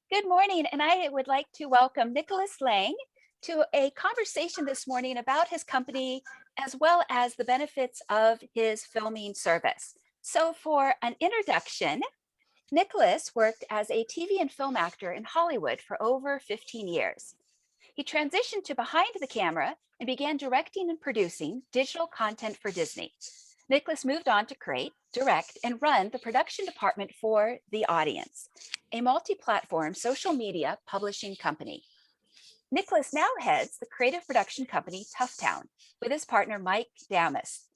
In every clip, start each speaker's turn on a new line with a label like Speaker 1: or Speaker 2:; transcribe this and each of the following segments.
Speaker 1: Good morning, and I would like to welcome Niklaus Lange to a conversation this morning about his company as well as the benefits of his filming service. So, for an introduction, Niklaus worked as a TV and film actor in Hollywood for over 15 years. He transitioned to behind the camera and began directing and producing digital content for Disney. Niklaus moved on to create, direct, and run the production department for The Audience, a multi-platform social media publishing company. Niklaus now heads the creative production company Toughtown with his partner Mike Damas.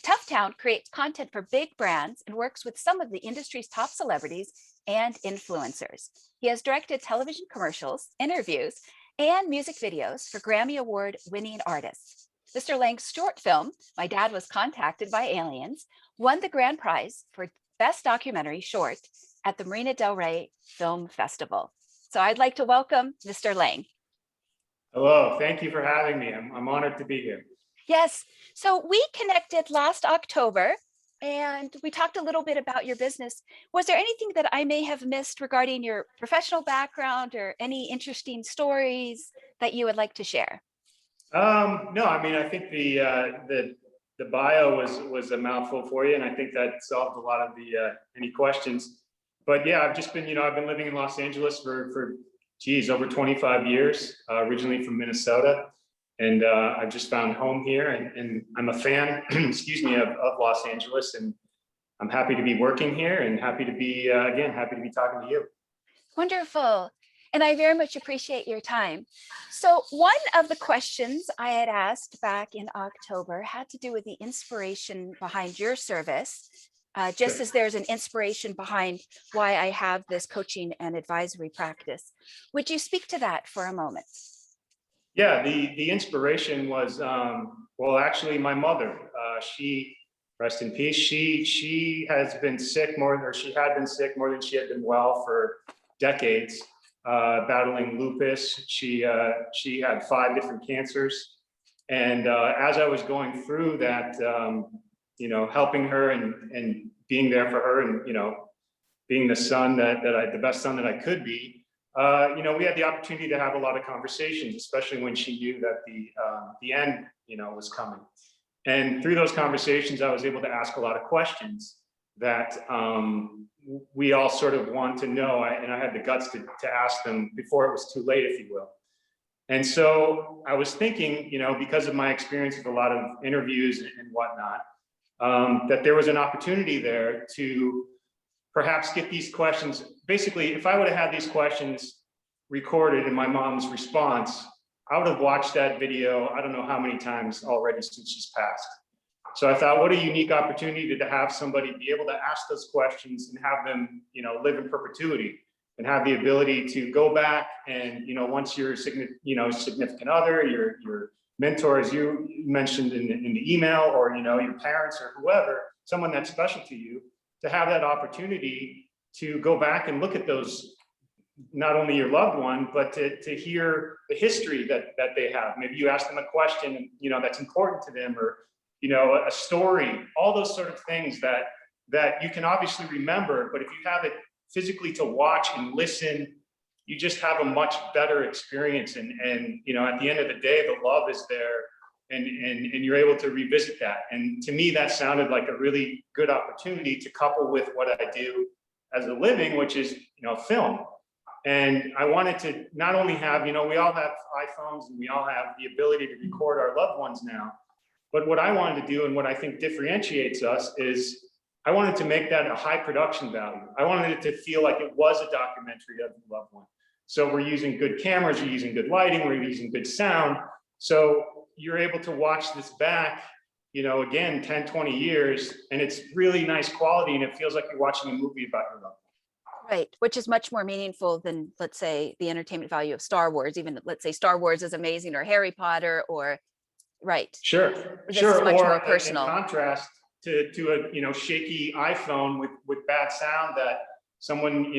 Speaker 1: Toughtown creates content for big brands and works with some of the industry's top celebrities and influencers. He has directed television commercials, interviews, and music videos for Grammy Award winning artists. Mr. Lange's short film, My Dad Was Contacted by Aliens, won the grand prize for Best Documentary Short at the Marina del Rey Film Festival. So I'd like to welcome Mr. Lange.
Speaker 2: Hello, thank you for having me. I'm honored to be here.
Speaker 1: Yes, so we connected last October and we talked a little bit about your business. Was there anything that I may have missed regarding your professional background or any interesting stories that you would like to share?
Speaker 2: No, I mean, I think the bio was a mouthful for you, and I think that solved a lot of the any questions. But yeah, I've just been, I've been living in Los Angeles for over 25 years, originally from Minnesota. And I've just found home here, and I'm a fan, excuse me, of Los Angeles, and I'm happy to be working here and happy to be, again, happy to be talking to you.
Speaker 1: Wonderful. And I very much appreciate your time. So one of the questions I had asked back in October had to do with the inspiration behind your service, just
Speaker 2: Sure.
Speaker 1: as there's an inspiration behind why I have this coaching and advisory practice. Would you speak to that for a moment?
Speaker 2: Yeah, the inspiration was, well, actually my mother, she, rest in peace, she has been sick she had been sick more than she had been well for decades, battling lupus. She had 5 different cancers. And as I was going through that, helping her and being there for her and, being the son the best son that I could be, we had the opportunity to have a lot of conversations, especially when she knew that the end, was coming. And through those conversations, I was able to ask a lot of questions that we all sort of want to know, and I had the guts to ask them before it was too late, if you will. And so I was thinking, because of my experience with a lot of interviews and whatnot, that there was an opportunity there to perhaps get these questions. Basically, if I would have had these questions recorded in my mom's response, I would have watched that video, I don't know how many times already since she's passed. So I thought, what a unique opportunity to have somebody be able to ask those questions and have them, live in perpetuity and have the ability to go back and, once your significant other, your mentor, as you mentioned in the email, or, your parents or whoever, someone that's special to you, to have that opportunity to go back and look at those, not only your loved one, but to hear the history that they have. Maybe you ask them a question, that's important to them, or, a story, all those sort of things that you can obviously remember, but if you have it physically to watch and listen, you just have a much better experience. And at the end of the day, the love is there. And you're able to revisit that. And to me, that sounded like a really good opportunity to couple with what I do as a living, which is, film. And I wanted to not only have, we all have iPhones and we all have the ability to record our loved ones now, but what I wanted to do and what I think differentiates us is I wanted to make that a high production value. I wanted it to feel like it was a documentary of the loved one. So we're using good cameras, we're using good lighting, we're using good sound. So you're able to watch this back, again, 10, 20 years, and it's really nice quality, and it feels like you're watching a movie about your loved one.
Speaker 1: Right, which is much more meaningful than, let's say, the entertainment value of Star Wars. Even, let's say, Star Wars is amazing, or Harry Potter, or, right.
Speaker 2: Sure,
Speaker 1: This
Speaker 2: sure.
Speaker 1: is much
Speaker 2: or
Speaker 1: more personal.
Speaker 2: In contrast to a, shaky iPhone with bad sound that someone,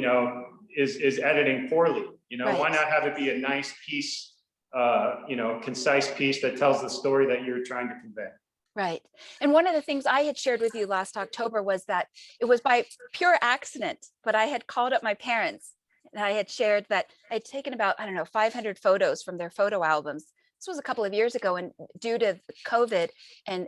Speaker 2: is editing poorly.
Speaker 1: Right.
Speaker 2: Why not have it be a nice piece, concise piece that tells the story that you're trying to convey.
Speaker 1: Right. And one of the things I had shared with you last October was that it was by pure accident, but I had called up my parents And I had shared that I had taken about, I don't know, 500 photos from their photo albums. This was a couple of years ago, and due to COVID and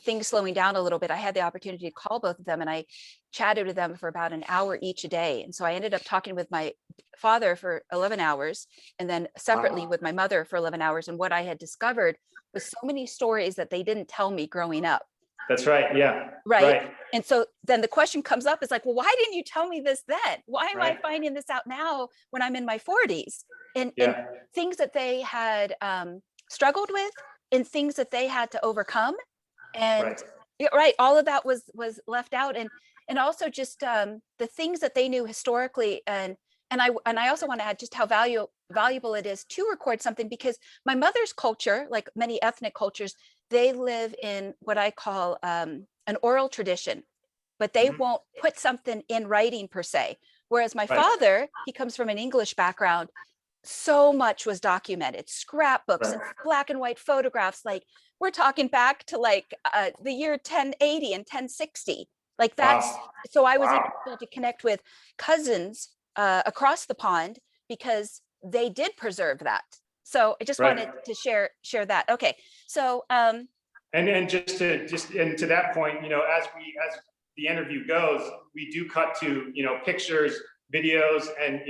Speaker 1: things slowing down a little bit, I had the opportunity to call both of them, and I chatted with them for about an hour each a day. And so I ended up talking with my father for 11 hours, and then separately with my mother for 11 hours. And what I had discovered was so many stories that they didn't tell me growing up.
Speaker 2: That's right. Yeah.
Speaker 1: Right. And so then the question comes up is like, well, why didn't you tell me this then? Why am I finding this out now when I'm in my 40s? And things that they had struggled with, and things that they had to overcome. And all of that was left out. And also just the things that they knew historically. And I also want to add just how valuable it is to record something, because my mother's culture, like many ethnic cultures, they live in what I call an oral tradition, but they won't put something in writing per se. Whereas my father, he comes from an English background, so much was documented, scrapbooks and black and white photographs. Like we're talking back to like the year 1080 and 1060. Like that's, so I was able to connect with cousins across the pond because they did preserve that. So I just wanted to share that. Okay, so and
Speaker 2: to that point, as the interview goes, we do cut to pictures, videos, and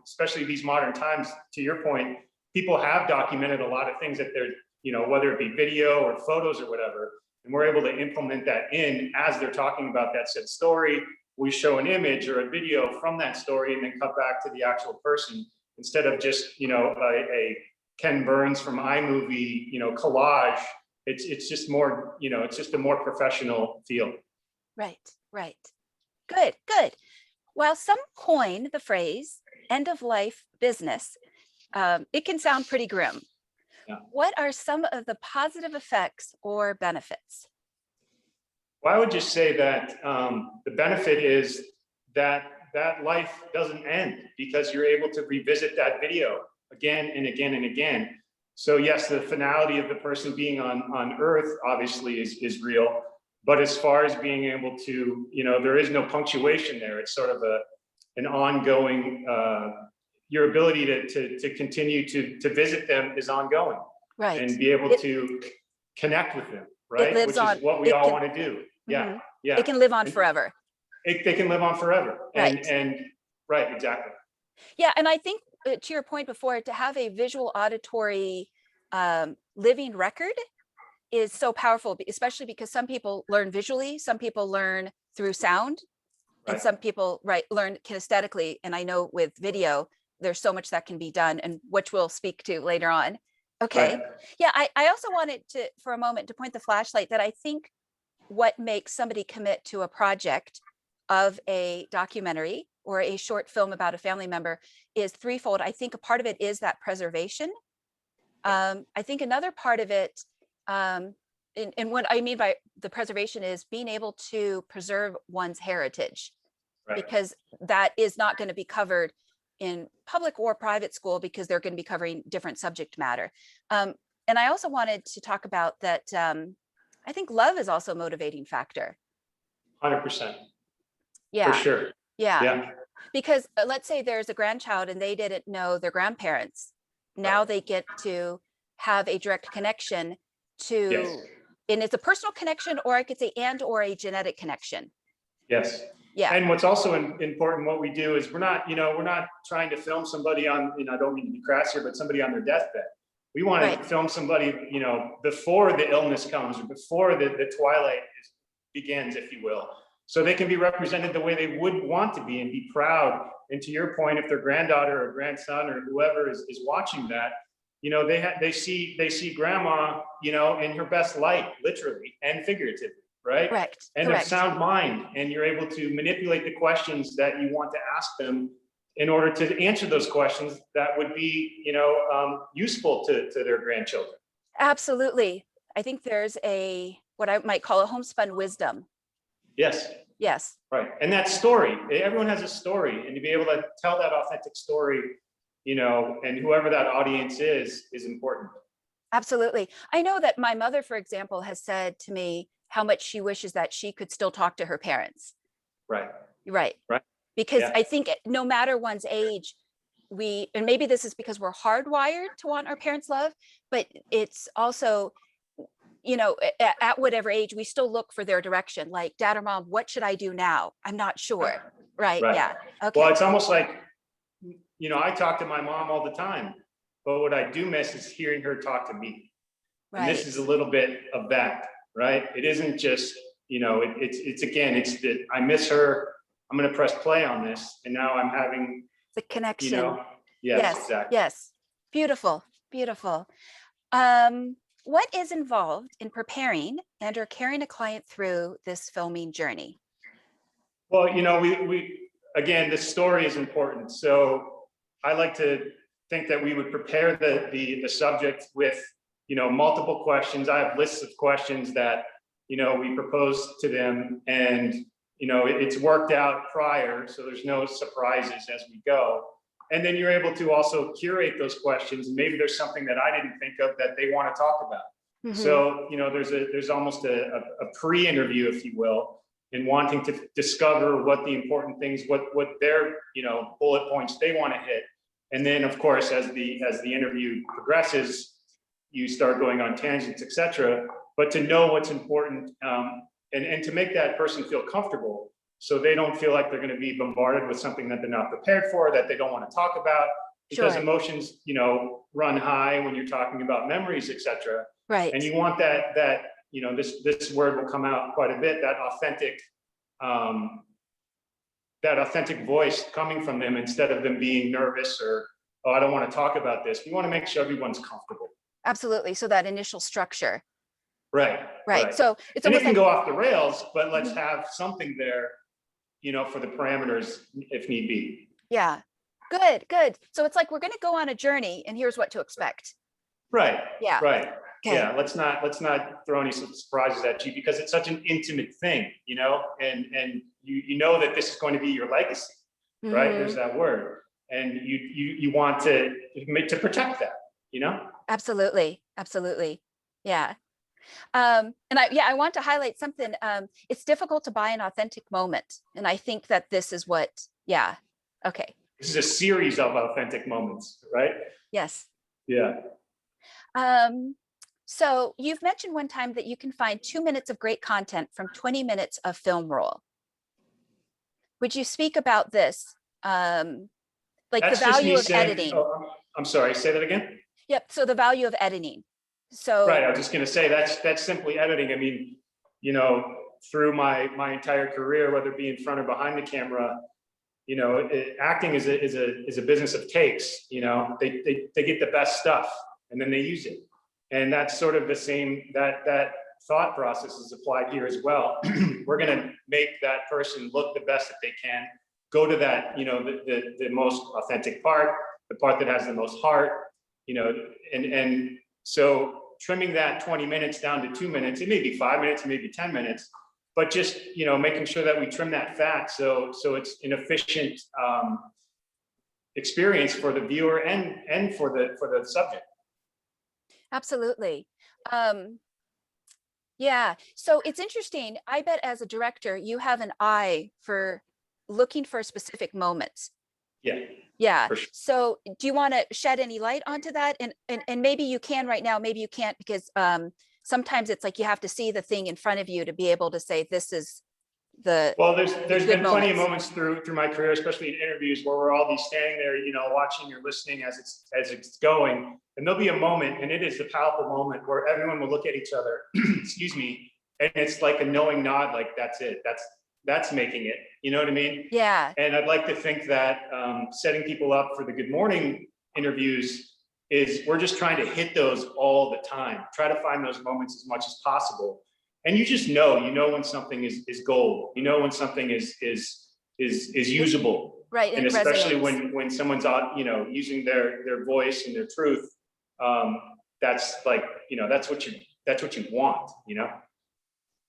Speaker 2: especially these modern times. To your point, people have documented a lot of things that they're whether it be video or photos or whatever, and we're able to implement that in as they're talking about that said story. We show an image or a video from that story and then cut back to the actual person instead of just a Ken Burns from iMovie collage. It's just more it's just a more professional feel.
Speaker 1: Right. Good. While some coin the phrase end of life business, it can sound pretty grim.
Speaker 2: Yeah.
Speaker 1: What are some of the positive effects or benefits?
Speaker 2: Well, I would just say that the benefit is that life doesn't end because you're able to revisit that video again and again and again. So yes, the finality of the person being on Earth obviously is real, but as far as being able to, there is no punctuation there. It's sort of an ongoing, your ability to continue to visit them is ongoing, and be able to connect with them, right? Which is what we all want to do. Yeah.
Speaker 1: It can live on forever.
Speaker 2: They can live on forever. And right, exactly.
Speaker 1: Yeah, and I think to your point before, to have a visual auditory living record is so powerful, especially because some people learn visually, some people learn through sound, and some people learn kinesthetically. And I know with video, there's so much that can be done, and which we'll speak to later on. Okay. Yeah, I also wanted to, for a moment, to point the flashlight that I think what makes somebody commit to a project of a documentary or a short film about a family member is threefold. I think a part of it is that preservation. I think another part of it, and what I mean by the preservation is being able to preserve one's heritage, because that is not going to be covered in public or private school, because they're going to be covering different subject matter. And I also wanted to talk about that. I think love is also a motivating factor.
Speaker 2: 100%.
Speaker 1: Yeah.
Speaker 2: For sure.
Speaker 1: Yeah. Because let's say there's a grandchild and they didn't know their grandparents. Now they get to have a direct connection to, and it's a personal connection, or I could say, or a genetic connection.
Speaker 2: Yes.
Speaker 1: Yeah.
Speaker 2: And what's also important, what we do is we're not trying to film somebody on, I don't mean to be crass here, but somebody on their deathbed. We want to film somebody, before the illness comes, or before the twilight begins, if you will. So they can be represented the way they would want to be and be proud. And to your point, if their granddaughter or grandson or whoever is watching that, they see grandma, in her best light, literally and figuratively, right?
Speaker 1: Correct.
Speaker 2: And of sound mind, and you're able to manipulate the questions that you want to ask them in order to answer those questions that would be, useful to their grandchildren.
Speaker 1: Absolutely. I think there's what I might call a homespun wisdom.
Speaker 2: Yes. Right. And that story, everyone has a story, and to be able to tell that authentic story, and whoever that audience is important.
Speaker 1: Absolutely. I know that my mother, for example, has said to me how much she wishes that she could still talk to her parents.
Speaker 2: Right.
Speaker 1: Because I think no matter one's age, and maybe this is because we're hardwired to want our parents' love, but it's also, at whatever age, we still look for their direction. Like, dad or mom, what should I do now? I'm not sure. Right.
Speaker 2: Right.
Speaker 1: Yeah. Okay.
Speaker 2: Well, it's almost like, I talk to my mom all the time, but what I do miss is hearing her talk to me. And this is a little bit of that, right? It isn't just, it's that I miss her. I'm going to press play on this. And now I'm having
Speaker 1: the connection.
Speaker 2: Yes, exactly.
Speaker 1: Yes. Beautiful. Beautiful. What is involved in preparing and or carrying a client through this filming journey?
Speaker 2: Well, we again, the story is important. So I like to think that we would prepare the subject with, multiple questions. I have lists of questions that, we propose to them, and, it's worked out prior. So there's no surprises as we go. And then you're able to also curate those questions. And maybe there's something that I didn't think of that they want to talk about. Mm-hmm. So, there's almost a pre-interview, if you will, in wanting to discover what the important things, what their, bullet points they want to hit. And then, of course, as the interview progresses, you start going on tangents, etc. But to know what's important, and to make that person feel comfortable, so they don't feel like they're going to be bombarded with something that they're not prepared for, that they don't want to talk about, because emotions, run high when you're talking about memories, etc.
Speaker 1: Right.
Speaker 2: And you want that this word will come out quite a bit, that authentic voice coming from them, instead of them being nervous or, oh, I don't want to talk about this. We want to make sure everyone's comfortable. Absolutely.
Speaker 1: So that initial structure.
Speaker 2: Right.
Speaker 1: So it's
Speaker 2: and
Speaker 1: almost
Speaker 2: it can go off the rails, but let's have something there, for the parameters if need be.
Speaker 1: Yeah. Good. So it's like, we're going to go on a journey, and here's what to expect.
Speaker 2: Right.
Speaker 1: Yeah.
Speaker 2: Right.
Speaker 1: Okay.
Speaker 2: Yeah. Let's not throw any surprises at you, because it's such an intimate thing, and you know that this is going to be your legacy, right? There's that word, and you want to protect that,
Speaker 1: Absolutely. Yeah. And I want to highlight something. It's difficult to buy an authentic moment. And I think that this is what, okay.
Speaker 2: This is a series of authentic moments, right?
Speaker 1: Yes.
Speaker 2: Yeah.
Speaker 1: So you've mentioned one time that you can find 2 minutes of great content from 20 minutes of film roll. Would you speak about this? Like
Speaker 2: That's
Speaker 1: the value of
Speaker 2: saying,
Speaker 1: editing.
Speaker 2: Oh, I'm sorry, say that again.
Speaker 1: Yep. So the value of editing. So
Speaker 2: right, I was just going to say that's simply editing. I mean, through my entire career, whether it be in front or behind the camera, acting is a business of takes. They get the best stuff and then they use it, and that's sort of the same that thought process is applied here as well. We're going to make that person look the best that they can. Go to that, the most authentic part, the part that has the most heart, and so trimming that 20 minutes down to 2 minutes, it may be 5 minutes, maybe 10 minutes, but just, making sure that we trim that fat so it's an efficient experience for the viewer and for the subject.
Speaker 1: Absolutely. Yeah. So it's interesting. I bet as a director, you have an eye for looking for specific moments. Yeah. Sure. So do you want to shed any light onto that? And maybe you can right now, maybe you can't, because sometimes it's like you have to see the thing in front of you to be able to say, this is the
Speaker 2: well, there's been plenty of moments through my career, especially in interviews, where we're all standing there, watching or listening as it's going. And there'll be a moment, and it is the powerful moment, where everyone will look at each other, excuse me, and it's like a knowing nod, like that's it. That's making it. You know what I mean?
Speaker 1: Yeah.
Speaker 2: And I'd like to think that setting people up for the good morning interviews is we're just trying to hit those all the time. Try to find those moments as much as possible. And you just know when something is gold. You know when something is usable.
Speaker 1: Right.
Speaker 2: And especially when someone's using their voice and their truth. That's like, that's what you want,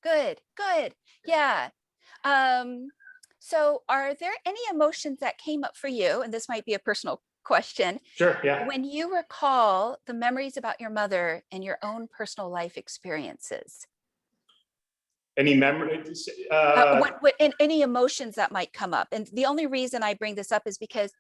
Speaker 1: Good. Yeah. So are there any emotions that came up for you? And this might be a personal question.
Speaker 2: Sure, yeah.
Speaker 1: When you recall the memories about your mother and your own personal life experiences?
Speaker 2: Any memories?
Speaker 1: Any emotions that might come up? And the only reason I bring this up is because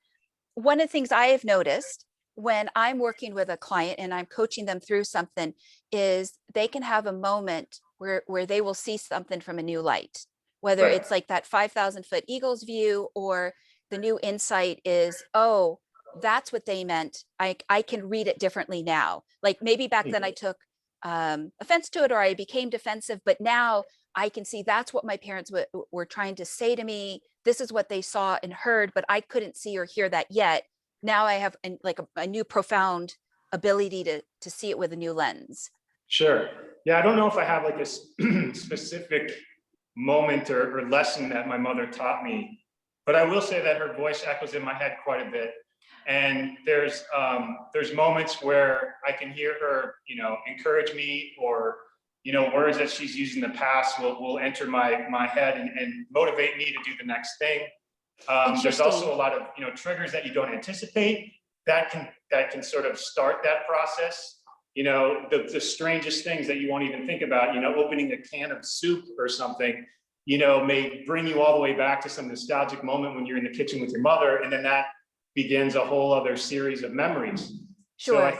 Speaker 1: one of the things I have noticed when I'm working with a client and I'm coaching them through something is they can have a moment where they will see something from a new light, whether
Speaker 2: Right.
Speaker 1: it's like that 5,000-foot eagle's view, or the new insight is, oh, that's what they meant. I can read it differently now. Like maybe back then I took offense to it, or I became defensive, but now I can see that's what my parents were trying to say to me. This is what they saw and heard, but I couldn't see or hear that yet. Now I have a new profound ability to see it with a new lens.
Speaker 2: Sure. Yeah, I don't know if I have like a specific moment or lesson that my mother taught me, but I will say that her voice echoes in my head quite a bit. And there's moments where I can hear her, encourage me, or words that she's used in the past will enter my head and motivate me to do the next thing. There's also a lot of triggers that you don't anticipate that can sort of start that process. The strangest things that you won't even think about. Opening a can of soup or something, may bring you all the way back to some nostalgic moment when you're in the kitchen with your mother, and then that begins a whole other series of memories.
Speaker 1: Sure.
Speaker 2: So I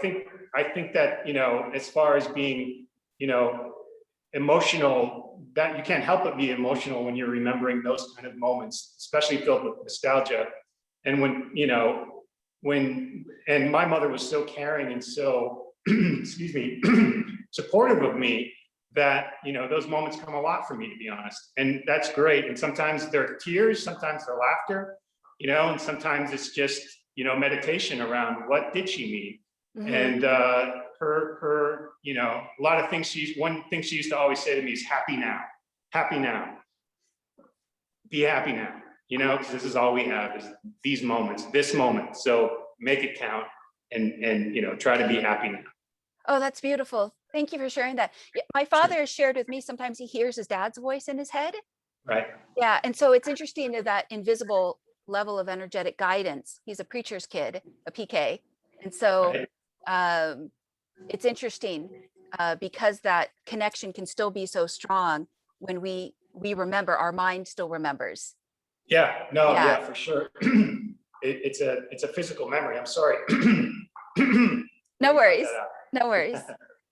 Speaker 2: think that as far as being emotional, that you can't help but be emotional when you're remembering those kind of moments, especially filled with nostalgia. And and my mother was so caring and so excuse me supportive of me that those moments come a lot for me, to be honest. And that's great. And sometimes they're tears, sometimes they're laughter, and sometimes it's just meditation around what did she mean. Mm-hmm. And her a lot of things one thing she used to always say to me is happy now, be happy now, because this is all we have is these moments, this moment. So make it count and try to be happy now.
Speaker 1: Oh, that's beautiful. Thank you for sharing that. My father has shared with me, sometimes he hears his dad's voice in his head.
Speaker 2: Right.
Speaker 1: Yeah. And so it's interesting that invisible level of energetic guidance. He's a preacher's kid, a PK. And so it's interesting because that connection can still be so strong when we remember, our mind still remembers.
Speaker 2: Yeah, no, yeah, for sure. It's a physical memory. I'm sorry.
Speaker 1: No worries. No worries.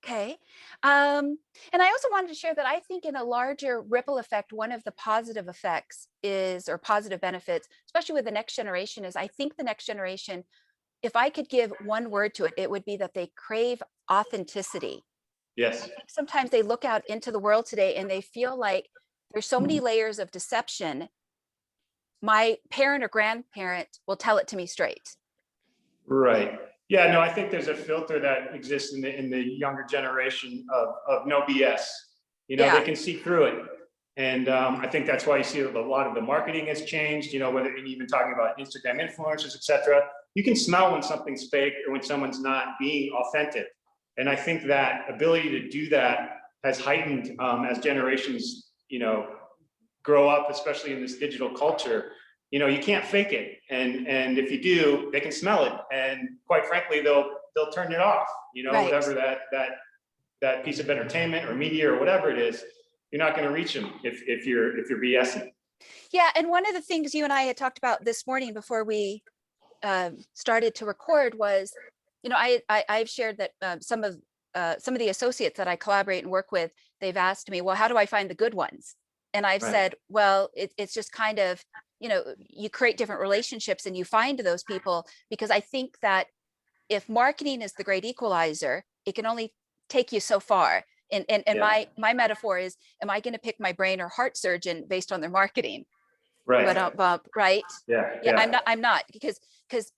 Speaker 1: Okay. And I also wanted to share that I think in a larger ripple effect, one of the positive effects or positive benefits, especially with the next generation, is I think the next generation, if I could give one word to it, it would be that they crave authenticity.
Speaker 2: Yes.
Speaker 1: I think sometimes they look out into the world today and they feel like there's so many layers of deception. My parent or grandparent will tell it to me straight.
Speaker 2: Right. Yeah, no, I think there's a filter that exists in the younger generation of no BS. They can see through it. And I think that's why you see a lot of the marketing has changed, whether you're even talking about Instagram influencers, etc. You can smell when something's fake or when someone's not being authentic. And I think that ability to do that has heightened as generations, grow up, especially in this digital culture. You can't fake it, and if you do, they can smell it, and quite frankly, they'll turn it off. Right. Whatever that piece of entertainment or media or whatever it is, you're not going to reach them if you're BSing.
Speaker 1: Yeah, and one of the things you and I had talked about this morning before we started to record was, I've shared that some of the associates that I collaborate and work with, they've asked me, well, how do I find the good ones? And I've said, well, it's just kind of, you create different relationships and you find those people, because I think that if marketing is the great equalizer, it can only take you so far. And my metaphor is, am I going to pick my brain or heart surgeon based on their marketing?
Speaker 2: Right.
Speaker 1: Right.
Speaker 2: Yeah.
Speaker 1: I'm not because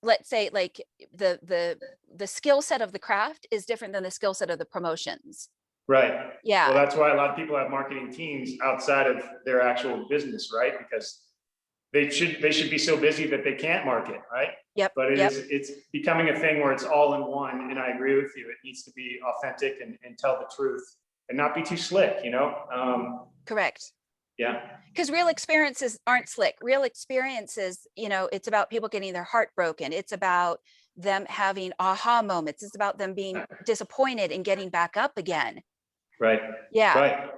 Speaker 1: let's say like the skill set of the craft is different than the skill set of the promotions.
Speaker 2: Right.
Speaker 1: Yeah.
Speaker 2: Well, that's why a lot of people have marketing teams outside of their actual business, right? Because they should be so busy that they can't market, right?
Speaker 1: Yep.
Speaker 2: But it's becoming a thing where it's all in one. And I agree with you. It needs to be authentic and tell the truth and not be too slick,
Speaker 1: Correct.
Speaker 2: Yeah.
Speaker 1: Because real experiences aren't slick. Real experiences, it's about people getting their heart broken. It's about them having aha moments. It's about them being disappointed and getting back up again.
Speaker 2: Right.
Speaker 1: Yeah.
Speaker 2: Right.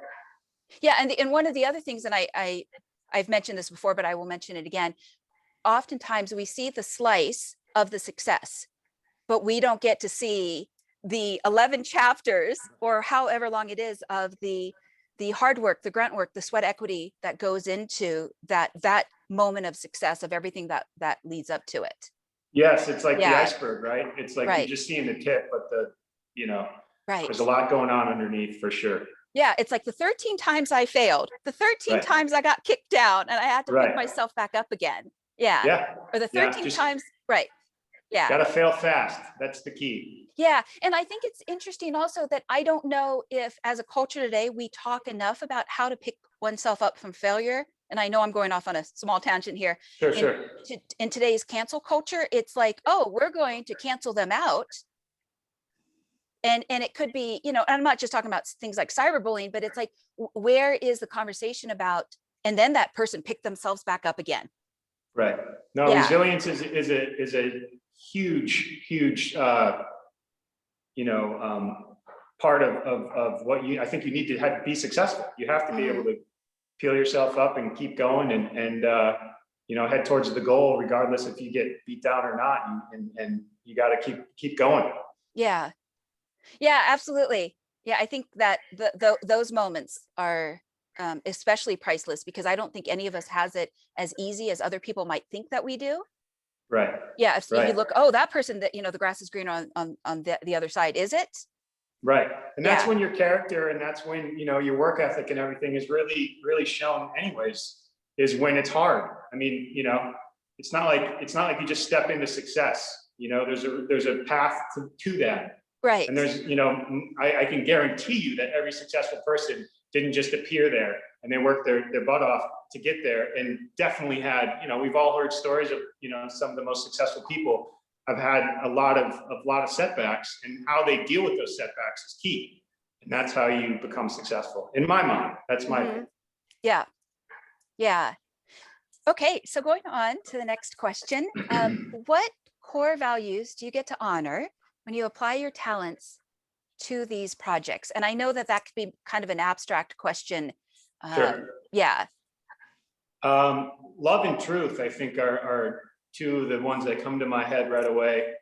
Speaker 1: Yeah. And one of the other things, and I've mentioned this before, but I will mention it again. Oftentimes we see the slice of the success, but we don't get to see the 11 chapters or however long it is of the hard work, the grunt work, the sweat equity that goes into that moment of success, of everything that leads up to it.
Speaker 2: Yes, it's like the
Speaker 1: Yeah.
Speaker 2: iceberg, right? It's like
Speaker 1: Right.
Speaker 2: you're just seeing the tip, but
Speaker 1: Right.
Speaker 2: there's a lot going on underneath for sure.
Speaker 1: Yeah, it's like the 13 times I failed, the 13
Speaker 2: Right.
Speaker 1: times I got kicked down and I had to pick
Speaker 2: Right.
Speaker 1: myself back up again. Yeah.
Speaker 2: Yeah.
Speaker 1: Or the
Speaker 2: Yeah.
Speaker 1: 13
Speaker 2: Just
Speaker 1: times, right. Yeah.
Speaker 2: gotta fail fast. That's the key.
Speaker 1: Yeah. And I think it's interesting also that I don't know if as a culture today, we talk enough about how to pick oneself up from failure. And I know I'm going off on a small tangent here.
Speaker 2: Sure,
Speaker 1: in,
Speaker 2: sure.
Speaker 1: in today's cancel culture, it's like, oh, we're going to cancel them out. And it could be, I'm not just talking about things like cyberbullying, but it's like, where is the conversation about, and then that person picked themselves back up again.
Speaker 2: Right. No,
Speaker 1: Yeah.
Speaker 2: resilience is a huge part of what I think you need to have to be successful. You have to be able to peel yourself up and keep going and head towards the goal, regardless if you get beat down or not. And you got to keep going.
Speaker 1: Yeah. Yeah, absolutely. Yeah, I think that those moments are especially priceless, because I don't think any of us has it as easy as other people might think that we do.
Speaker 2: Right.
Speaker 1: Yeah, if
Speaker 2: right.
Speaker 1: you look, oh, that person that, the grass is greener on the other side, is it?
Speaker 2: Right. And that's
Speaker 1: Yeah.
Speaker 2: when your character, and that's when, your work ethic and everything is really, really shown anyways, is when it's hard. I mean, it's not like you just step into success. There's a path to that.
Speaker 1: Right.
Speaker 2: And there's, I can guarantee you that every successful person didn't just appear there, and they worked their butt off to get there, and definitely had, we've all heard stories of, some of the most successful people have had a lot of setbacks, and how they deal with those setbacks is key. And that's how you become successful. In my mind, that's my opinion.
Speaker 1: Yeah. Yeah. Okay. So going on to the next question, what core values do you get to honor when you apply your talents to these projects? And I know that could be kind of an abstract question.
Speaker 2: Sure.
Speaker 1: Yeah.
Speaker 2: Love and truth, I think, are two of the ones that come to my head right away.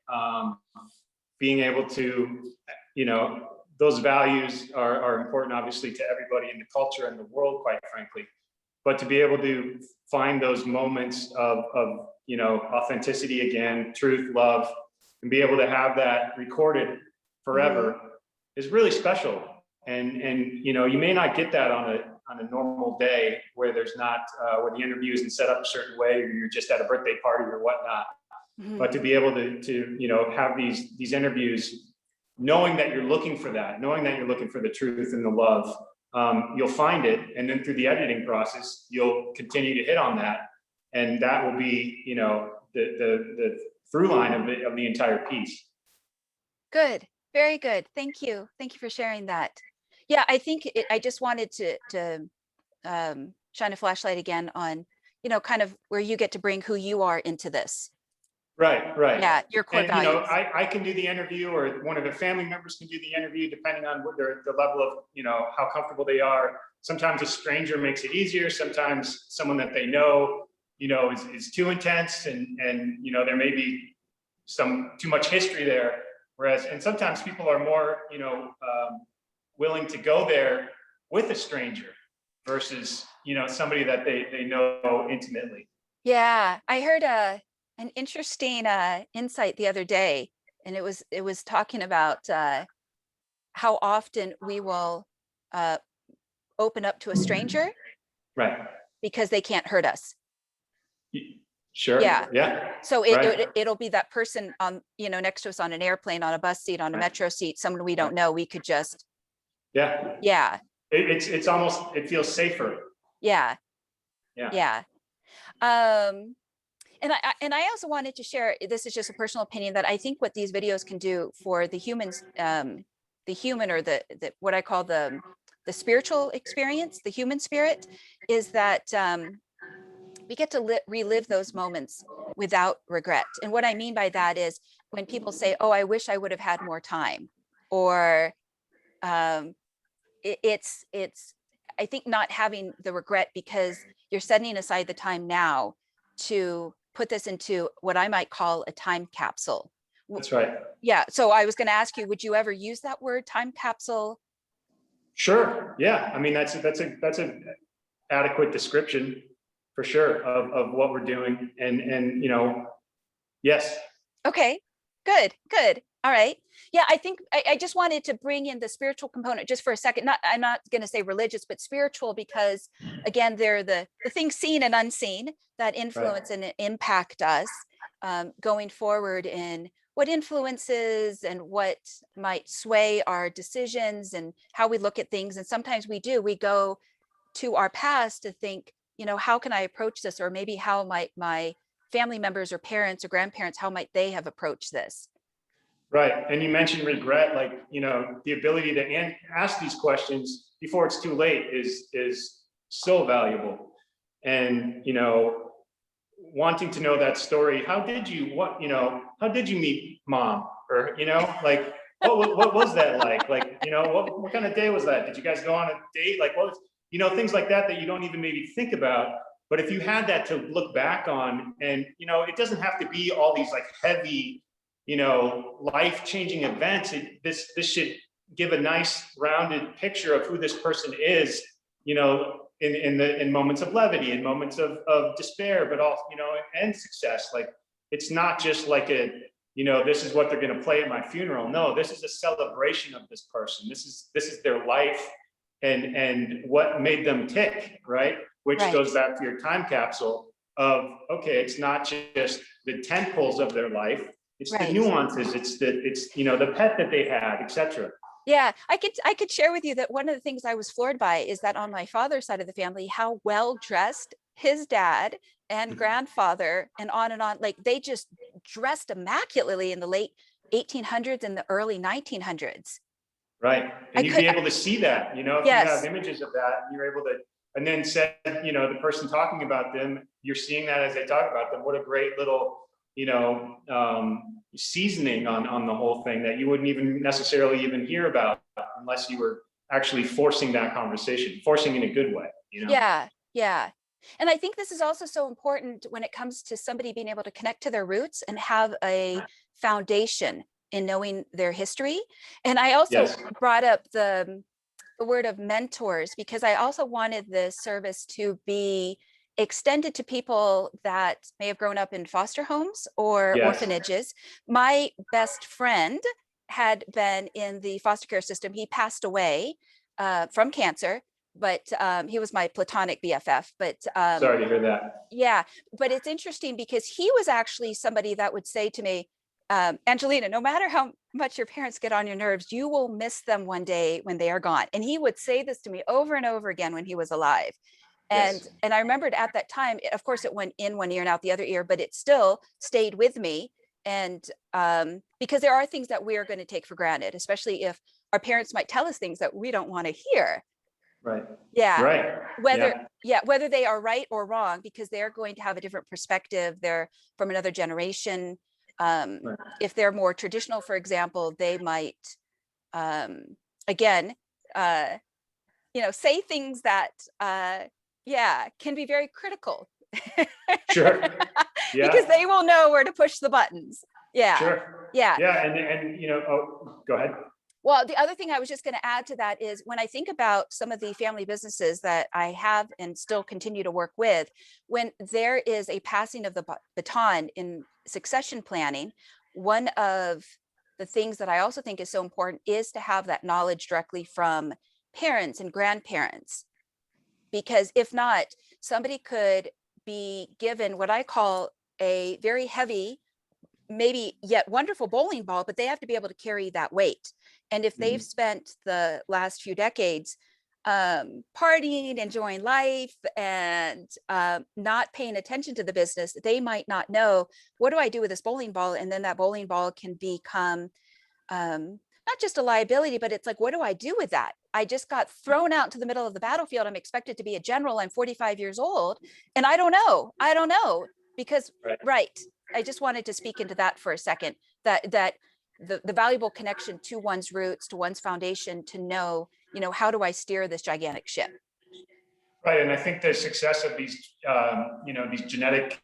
Speaker 2: Being able to, those values are important, obviously, to everybody in the culture and the world, quite frankly. But to be able to find those moments of authenticity again, truth, love, and be able to have that recorded forever is really special. And you may not get that on a normal day where there's not where the interview isn't set up a certain way, or you're just at a birthday party or whatnot. But to be able to have these interviews, knowing that you're looking for that, knowing that you're looking for the truth and the love, you'll find it, and then through the editing process, you'll continue to hit on that, and that will be the through line of the entire piece.
Speaker 1: Good. Very good. Thank you. Thank you for sharing that. Yeah, I think I just wanted to shine a flashlight again on, kind of where you get to bring who you are into this.
Speaker 2: Right.
Speaker 1: Yeah, your core
Speaker 2: And
Speaker 1: values.
Speaker 2: I can do the interview, or one of the family members can do the interview, depending on what the level of how comfortable they are. Sometimes a stranger makes it easier. Sometimes someone that they know is too intense, and there may be some too much history there. And sometimes people are more willing to go there with a stranger versus somebody that they know intimately.
Speaker 1: Yeah, I heard an interesting insight the other day, and it was talking about how often we will open up to a stranger,
Speaker 2: right,
Speaker 1: because they can't hurt us.
Speaker 2: Sure. Yeah.
Speaker 1: So it'll be that person on next to us on an airplane, on a bus seat, on a metro seat, someone we don't know. We could just
Speaker 2: yeah. It's almost, it feels safer.
Speaker 1: Yeah.
Speaker 2: Yeah.
Speaker 1: And I also wanted to share, this is just a personal opinion, that I think what these videos can do for the humans, the human, or the what I call the spiritual experience, the human spirit, is that we get to relive those moments without regret. And what I mean by that is when people say, oh, I wish I would have had more time, or it's I think not having the regret, because you're setting aside the time now to put this into what I might call a time capsule.
Speaker 2: That's right.
Speaker 1: Yeah. So I was going to ask you, would you ever use that word, time capsule?
Speaker 2: Sure. Yeah. I mean, that's a adequate description for sure of what we're doing. And, yes.
Speaker 1: Okay, good. All right. Yeah, I think I just wanted to bring in the spiritual component just for a second. I'm not going to say religious, but spiritual, because again, they're the things seen and unseen that influence
Speaker 2: Right.
Speaker 1: and impact us going forward in what influences and what might sway our decisions and how we look at things. And sometimes we go to our past to think, how can I approach this? Or maybe how might my family members or parents or grandparents, how might they have approached this?
Speaker 2: Right. And you mentioned regret, like, the ability to ask these questions before it's too late is so valuable. And, wanting to know that story. How did you meet mom? Or, like, what was that like? Like, what kind of day was that? Did you guys go on a date? Like, what was, things like that you don't even maybe think about. But if you had that to look back on, and, it doesn't have to be all these like heavy, life-changing events. This should give a nice rounded picture of who this person is, in moments of levity, in moments of despair, but also, and success. Like, it's not just like this is what they're going to play at my funeral. No, this is a celebration of this person. This is their life and what made them tick, right? Which
Speaker 1: Right.
Speaker 2: goes back to your time capsule of, okay, it's not just the tent poles of their life, it's the
Speaker 1: Right.
Speaker 2: nuances, it's the pet that they had, etc.
Speaker 1: Yeah, I could share with you that one of the things I was floored by is that on my father's side of the family, how well dressed his dad and grandfather and on, like they just dressed immaculately in the late 1800s and the early 1900s.
Speaker 2: Right.
Speaker 1: I
Speaker 2: And you'd
Speaker 1: could,
Speaker 2: be able to see that, if you have
Speaker 1: yes,
Speaker 2: images of that, and you're able to, and then said, the person talking about them, you're seeing that as they talk about them. What a great little, seasoning on the whole thing that you wouldn't even necessarily even hear about unless you were actually forcing that conversation, forcing in a good way,
Speaker 1: yeah. And I think this is also so important when it comes to somebody being able to connect to their roots and have a foundation in knowing their history. And I also
Speaker 2: Yes.
Speaker 1: brought up the word of mentors, because I also wanted the service to be extended to people that may have grown up in foster homes or
Speaker 2: Yes.
Speaker 1: orphanages. My best friend had been in the foster care system. He passed away from cancer, but he was my platonic BFF. But
Speaker 2: Sorry to hear that.
Speaker 1: yeah, but it's interesting because he was actually somebody that would say to me, Angelina, no matter how much your parents get on your nerves, you will miss them one day when they are gone. And he would say this to me over and over again when he was alive. And
Speaker 2: Yes.
Speaker 1: I remembered at that time, of course, it went in one ear and out the other ear, but it still stayed with me. And because there are things that we are going to take for granted, especially if our parents might tell us things that we don't want to hear.
Speaker 2: Right.
Speaker 1: Yeah.
Speaker 2: Right.
Speaker 1: Whether they are right or wrong, because they're going to have a different perspective. They're from another generation.
Speaker 2: Right.
Speaker 1: If they're more traditional, for example, they might, again, say things that, can be very critical.
Speaker 2: Sure.
Speaker 1: Because
Speaker 2: Yeah.
Speaker 1: they will know where to push the buttons. Yeah.
Speaker 2: Sure.
Speaker 1: Yeah.
Speaker 2: Yeah. And go ahead.
Speaker 1: Well, the other thing I was just going to add to that is when I think about some of the family businesses that I have and still continue to work with, when there is a passing of the baton in succession planning, one of the things that I also think is so important is to have that knowledge directly from parents and grandparents. Because if not, somebody could be given what I call a very heavy, maybe yet wonderful bowling ball, but they have to be able to carry that weight. And if they've spent the last few decades partying, enjoying life, and not paying attention to the business, they might not know, what do I do with this bowling ball? And then that bowling ball can become not just a liability, but it's like, what do I do with that? I just got thrown out into the middle of the battlefield. I'm expected to be a general. I'm 45 years old. And I don't know because, right. I just wanted to speak into that for a second, that the valuable connection to one's roots, to one's foundation, to know, how do I steer this gigantic ship?
Speaker 2: Right. And I think the success of these, these genetic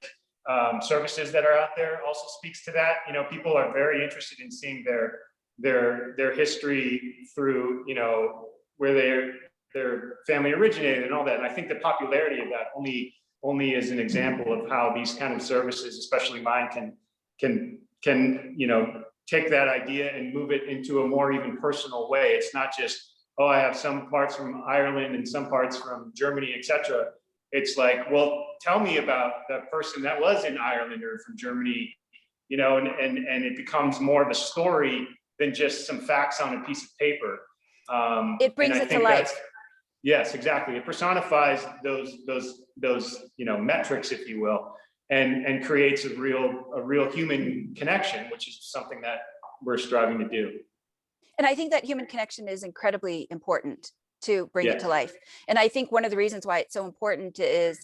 Speaker 2: services that are out there also speaks to that. You know, people are very interested in seeing their history through, you know, where their family originated and all that. And I think the popularity of that only is an example of how these kind of services, especially mine, can you know, take that idea and move it into a more even personal way. It's not just, oh, I have some parts from Ireland and some parts from Germany, etc. It's like, well, tell me about the person that was in Ireland or from Germany, you know, and it becomes more of a story than just some facts on a piece of paper.
Speaker 1: It brings it to life.
Speaker 2: Yes, exactly. It personifies those you know, metrics, if you will, and creates a real human connection, which is something that we're striving to do.
Speaker 1: And I think that human connection is incredibly important to bring it
Speaker 2: Yes.
Speaker 1: to life. And I think one of the reasons why it's so important is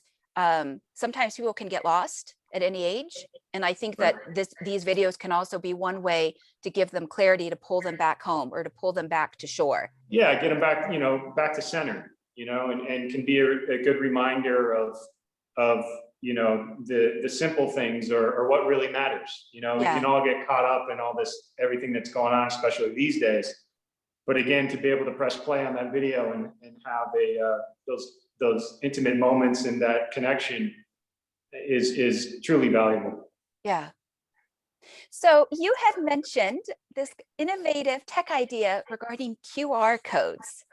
Speaker 1: sometimes people can get lost at any age. And I think that these videos can also be one way to give them clarity, to pull them back home or to pull them back to shore.
Speaker 2: Yeah, get them back, you know, back to center, you know, and can be a good reminder of you know, the simple things or what really matters. You know, we can all get caught up in all this, everything that's going on, especially these days. But again, to be able to press play on that video and have those intimate moments and that connection is truly valuable.
Speaker 1: Yeah. So you had mentioned this innovative tech idea regarding QR codes.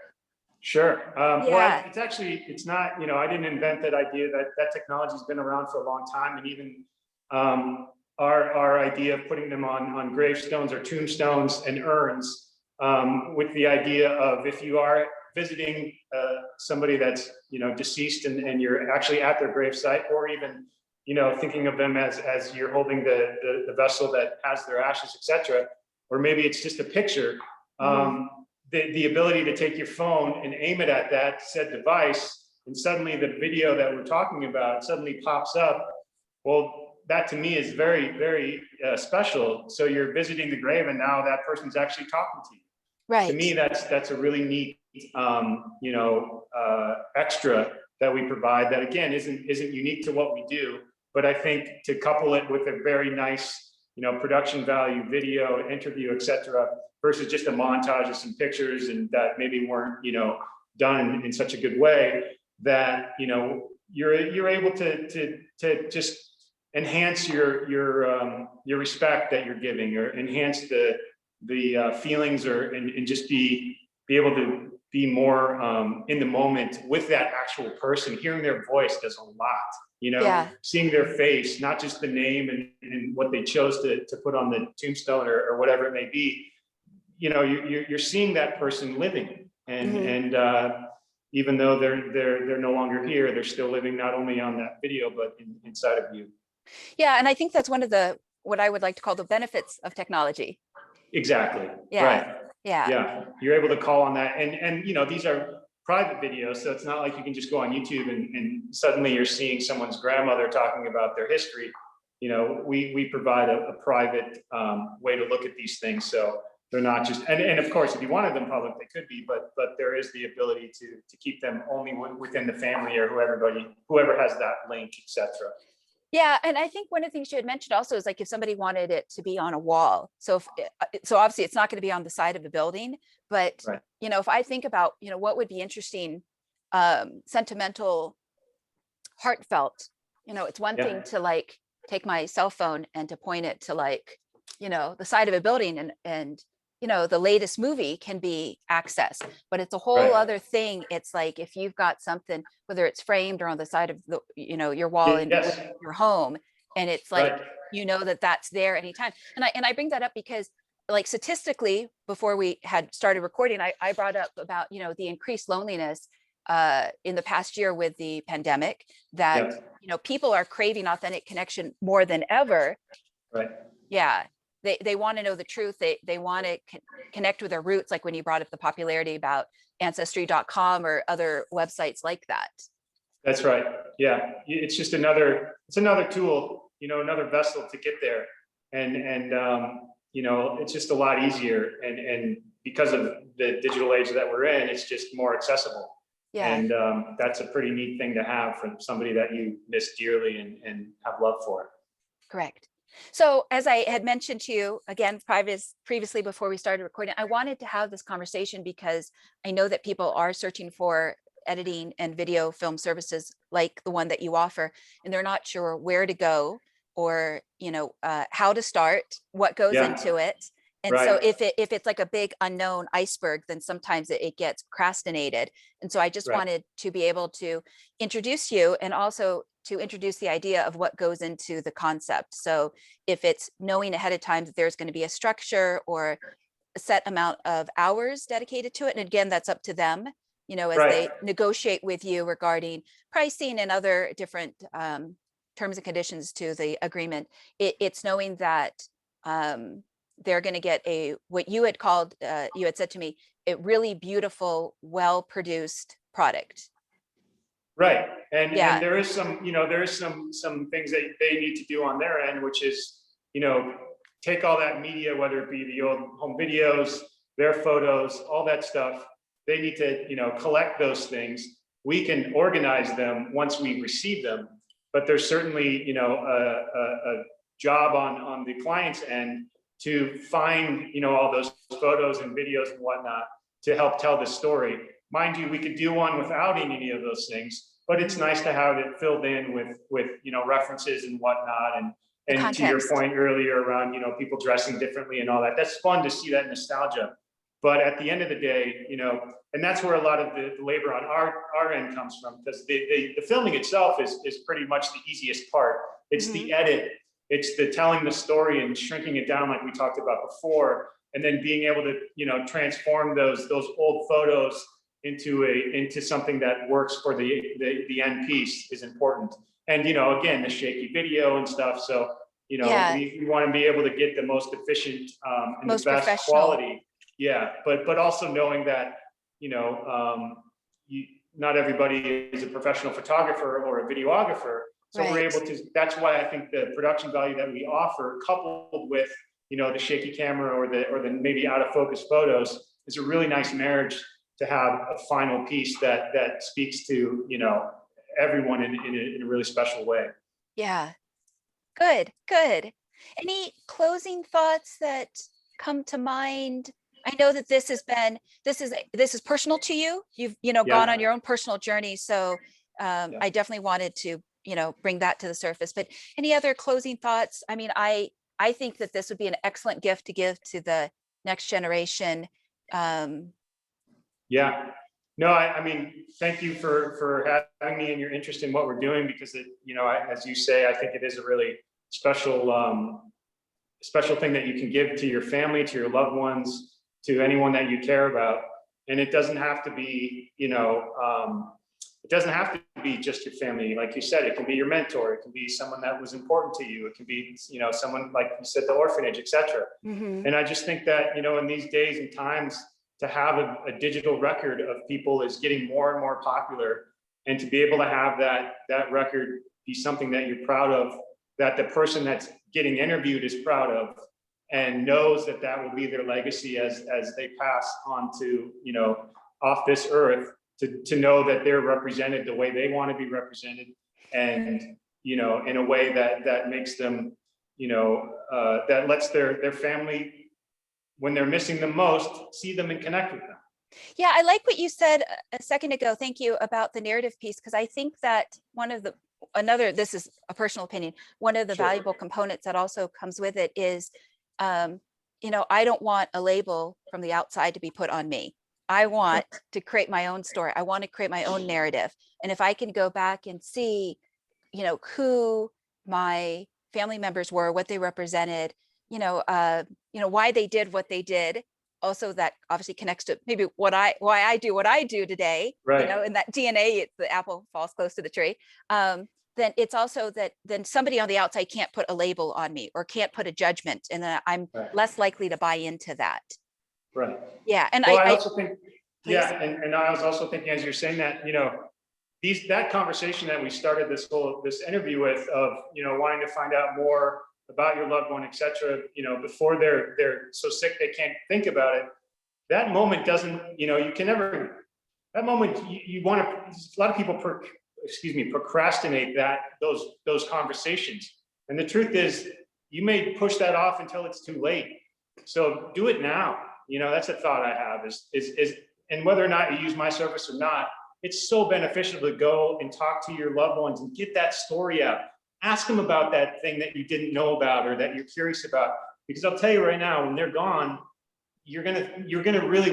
Speaker 2: Sure.
Speaker 1: Yeah.
Speaker 2: Well, it's actually, it's not, you know, I didn't invent that idea. That technology's been around for a long time. And even our idea of putting them on gravestones or tombstones and urns, with the idea of, if you are visiting somebody that's, you know, deceased and you're actually at their gravesite, or even, you know, thinking of them as you're holding the vessel that has their ashes, etc., or maybe it's just a picture. The ability to take your phone and aim it at that said device, and suddenly the video that we're talking about suddenly pops up. Well, that to me is very, very special. So you're visiting the grave, and now that person's actually talking to you. Right. To me, that's a really neat, you know, extra that we provide. That again isn't unique to what we do, but I think to couple it with a very nice, you know, production value, video, interview, etc., versus just a montage of some pictures and that maybe weren't, you know, done in such a good way, that, you know, you're able to just enhance your respect that you're giving, or enhance the feelings, or and just be able to be more in the moment with that actual person. Hearing their voice does a lot, you know, seeing their face, not just the name and what they chose to put on the tombstone or whatever it may be. You know, you're seeing that person living, and even though they're no longer here, they're still living, not only on that video, but inside of you.
Speaker 1: Yeah, and I think that's one of what I would like to call the benefits of technology.
Speaker 2: Exactly.
Speaker 1: Yeah.
Speaker 2: Right.
Speaker 1: Yeah.
Speaker 2: Yeah. You're able to call on that, and you know, these are private videos, so it's not like you can just go on YouTube and suddenly you're seeing someone's grandmother talking about their history. You know, we provide a private way to look at these things, so they're not just, and of course, if you wanted them public, they could be, but there is the ability to keep them only within the family, or whoever has that link, etc.
Speaker 1: Yeah, and I think one of the things you had mentioned also is, like, if somebody wanted it to be on a wall. So so obviously it's not going to be on the side of the building, but you know, if I think about, you know, what would be interesting, sentimental, heartfelt, you know, it's one thing to like take my cell phone and to point it to, like, you know, the side of a building, and you know, the latest movie can be accessed, but it's a whole other thing. It's like, if you've got something, whether it's framed or on the side of the, you know, your wall in your home, and it's like, you know, that's there anytime. And I bring that up because, like, statistically, before we had started recording, I brought up about, you know, the increased loneliness in the past year with the pandemic, that you know, people are craving authentic connection more than ever. Yeah. They want to know the truth. They want to connect with their roots, like when you brought up the popularity about ancestry.com or other websites like that.
Speaker 2: That's right. Yeah, it's just another tool, you know, another vessel to get there, and you know, it's just a lot easier, and because of the digital age that we're in, it's just more accessible. Yeah. And that's a pretty neat thing to have from somebody that you miss dearly and have love for.
Speaker 1: Correct. So as I had mentioned to you again previously before we started recording, I wanted to have this conversation because I know that people are searching for editing and video film services like the one that you offer, and they're not sure where to go or how to start, what goes
Speaker 2: Yeah,
Speaker 1: into it. And so
Speaker 2: right,
Speaker 1: if it's like a big unknown iceberg, then sometimes it gets procrastinated. And so I just
Speaker 2: right,
Speaker 1: wanted to be able to introduce you and also to introduce the idea of what goes into the concept. So if it's knowing ahead of time that there's going to be a structure or a set amount of hours dedicated to it, and again, that's up to them, as
Speaker 2: right,
Speaker 1: they negotiate with you regarding pricing and other different terms and conditions to the agreement. It's knowing that they're going to get what you had called, you had said to me, a really beautiful, well-produced product.
Speaker 2: right. And
Speaker 1: Yeah,
Speaker 2: there is some things that they need to do on their end, which is, take all that media, whether it be the old home videos, their photos, all that stuff. They need to, collect those things. We can organize them once we receive them, but there's certainly, a job on the client's end to find, all those photos and videos and whatnot to help tell the story. Mind you, we could do one without any of those things, but it's nice to have it filled in with references and whatnot.
Speaker 1: the
Speaker 2: And to your
Speaker 1: context.
Speaker 2: point earlier around, people dressing differently and all that, that's fun to see that nostalgia. But at the end of the day, and that's where a lot of the labor on our end comes from, because the filming itself is pretty much the easiest part. It's the edit, it's the telling the story and shrinking it down like we talked about before, and then being able to, transform those old photos into something that works for the end piece is important. And again, the shaky video and stuff. So
Speaker 1: Yeah,
Speaker 2: we want to be able to get the most efficient and the
Speaker 1: most
Speaker 2: best
Speaker 1: professional.
Speaker 2: quality. Yeah, but also knowing that not everybody is a professional photographer or a videographer. So we're
Speaker 1: Right.
Speaker 2: able to. That's why I think the production value that we offer, coupled with the shaky camera or the maybe out of focus photos, is a really nice marriage to have a final piece that speaks to everyone in a really special way.
Speaker 1: Yeah. Good. Good. Any closing thoughts that come to mind? I know that this is personal to you. You've gone on
Speaker 2: Yeah,
Speaker 1: your own personal journey. So
Speaker 2: yeah.
Speaker 1: I definitely wanted to bring that to the surface. But any other closing thoughts? I mean, I think that this would be an excellent gift to give to the next generation. Um,
Speaker 2: Yeah. No, I mean, thank you for having me and your interest in what we're doing, because as you say, I think it is a really special thing that you can give to your family, to your loved ones, to anyone that you care about. And it doesn't have to be, it doesn't have to be just your family. Like you said, it can be your mentor. It can be someone that was important to you. It can be, someone, like you said, the orphanage, etc.
Speaker 1: mhm.
Speaker 2: And I just think that, in these days and times, to have a digital record of people is getting more and more popular. And to be able to have that record be something that you're proud of, that the person that's getting interviewed is proud of, and knows that will be their legacy as they pass on to, off this earth, to know that they're represented the way they want to be represented, and, in a way that makes them, that lets their family, when they're missing them most, see them and connect with them.
Speaker 1: Yeah, I like what you said a second ago. Thank you, about the narrative piece, because I think that this is a personal opinion, one of the
Speaker 2: Sure.
Speaker 1: valuable components that also comes with it is, um, I don't want a label from the outside to be put on me. I want to create my own story. I want to create my own narrative. And if I can go back and see, who my family members were, what they represented, why they did what they did. Also, that obviously connects to maybe why I do what I do today,
Speaker 2: Right.
Speaker 1: in that DNA, it's the apple falls close to the tree. Then it's also that then somebody on the outside can't put a label on me or can't put a judgment, and then I'm
Speaker 2: Right.
Speaker 1: less likely to buy into that.
Speaker 2: Right.
Speaker 1: Yeah. And
Speaker 2: Well, I
Speaker 1: I
Speaker 2: also think,
Speaker 1: please.
Speaker 2: yeah, and I was also thinking, as you're saying that, that conversation that we started this interview with, of wanting to find out more about your loved one, etc., before they're so sick they can't think about it. That moment doesn't, you can never. That moment, you want to. A lot of people, procrastinate those conversations. And the truth is, you may push that off until it's too late. So do it now. You know, that's a thought I have and whether or not you use my service or not, it's so beneficial to go and talk to your loved ones and get that story out. Ask them about that thing that you didn't know about or that you're curious about. Because I'll tell you right now, when they're gone, you're gonna really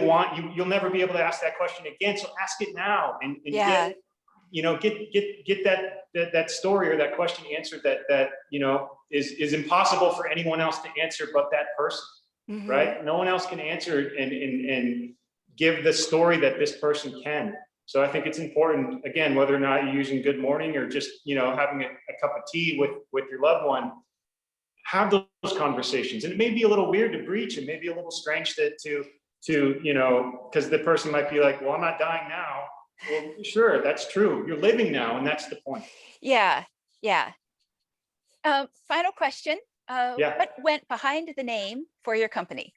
Speaker 2: you'll never be able to ask that question again. So ask it now and
Speaker 1: Yeah.
Speaker 2: get, you know, get that story or that question answered that you know is impossible for anyone else to answer but that person.
Speaker 1: Mhm.
Speaker 2: Right? No one else can answer and give the story that this person can. So I think it's important, again, whether or not you're using good morning or just, you know, having a cup of tea with your loved one, have those conversations. And it may be a little weird to breach, it may be a little strange to you know, because the person might be like, well, I'm not dying now. Well, sure, that's true. You're living now, and that's the point.
Speaker 1: Yeah. Yeah. Final question.
Speaker 2: Yeah.
Speaker 1: What went behind the name for your company?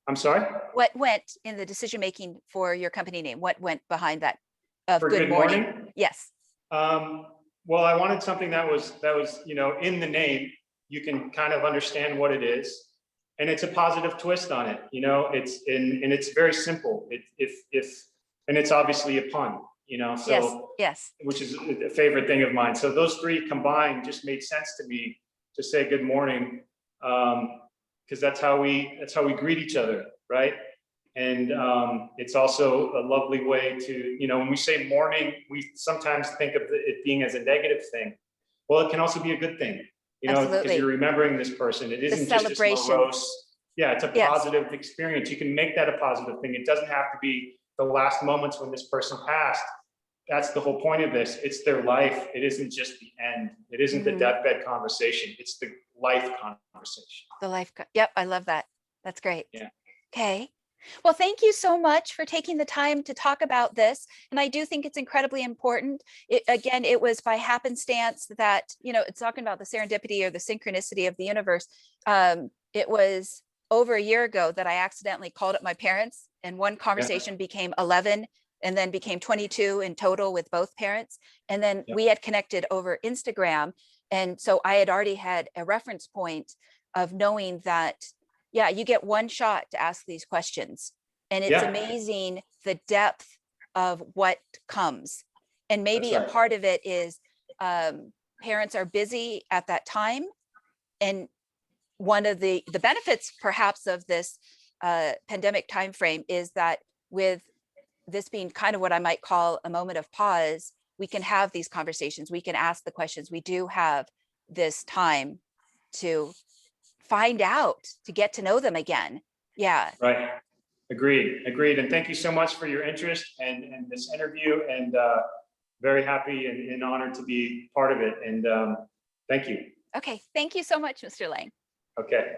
Speaker 2: I'm sorry?
Speaker 1: What went in the decision making for your company name? What went behind that of
Speaker 2: For
Speaker 1: Good Morning? Yes.
Speaker 2: Well, I wanted something that was, you know, in the name, you can kind of understand what it is. And it's a positive twist on it, you know, and it's very simple. And it's obviously a pun, you know, so,
Speaker 1: Yes. Yes.
Speaker 2: which is a favorite thing of mine. So those three combined just made sense to me to say good morning. Because that's how we greet each other, right? And it's also a lovely way to, you know, when we say morning, we sometimes think of it being as a negative thing. Well, it can also be a good thing, you know, because
Speaker 1: Absolutely.
Speaker 2: you're remembering this person. It
Speaker 1: The
Speaker 2: isn't just this
Speaker 1: celebration.
Speaker 2: morose. Yeah, it's a
Speaker 1: Yes.
Speaker 2: positive experience. You can make that a positive thing. It doesn't have to be the last moments when this person passed. That's the whole point of this. It's their life. It isn't just the end. It isn't the
Speaker 1: Mhm.
Speaker 2: deathbed conversation. It's the life conversation.
Speaker 1: The yep, I love that. That's great.
Speaker 2: Yeah.
Speaker 1: Okay. Well, thank you so much for taking the time to talk about this. And I do think it's incredibly important. Again, it was by happenstance that, you know, it's talking about the serendipity or the synchronicity of the universe. It was over a year ago that I accidentally called up my parents, and one conversation became 11 and then became 22 in total with both parents. And then we had connected over Instagram. And so I had already had a reference point of knowing that, yeah, you get one shot to ask these questions. And it's amazing the depth of what comes. And maybe a part of it is parents are busy at that time. And one of the benefits perhaps of this pandemic timeframe is that with this being kind of what I might call a moment of pause, we can have these conversations, we can ask the questions, we do have this time to find out, to get to know them again. Yeah.
Speaker 2: Right. Agreed. And thank you so much for your interest and this interview, and very happy and honored to be part of it. And thank you.
Speaker 1: Okay. Thank you so much, Mr. Lange.
Speaker 2: Okay.